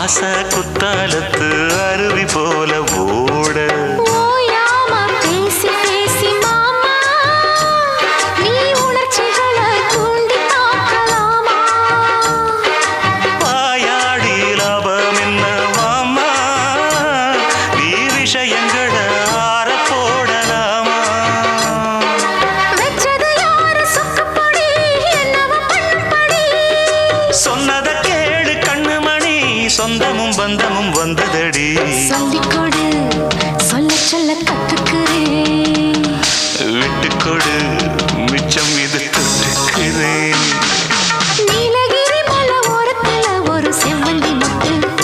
ஆசை குத்தாலத்து அருவி போல ஓட ஓயாம பேசி பேசி மாமா நீ உணர்ச்சிகளை தூண்டி தாக்கலாமா வாயாடி லாபம் என்ன மாமா நீ விஷயங்களை ஆற போடலாமா வெச்சது யாரு சொக்கப்படி என்னவ பண்ணுப்படி சொன்னத கேளு கண்ணுமணி சொந்தமும் பந்தமும் வந்ததடி சொல்லிக்கொடு சொல்ல சொல்ல கத்துக்கிறேன் விட்டுக்கொடு மிச்சம் இது துட்டுக்கிறேன்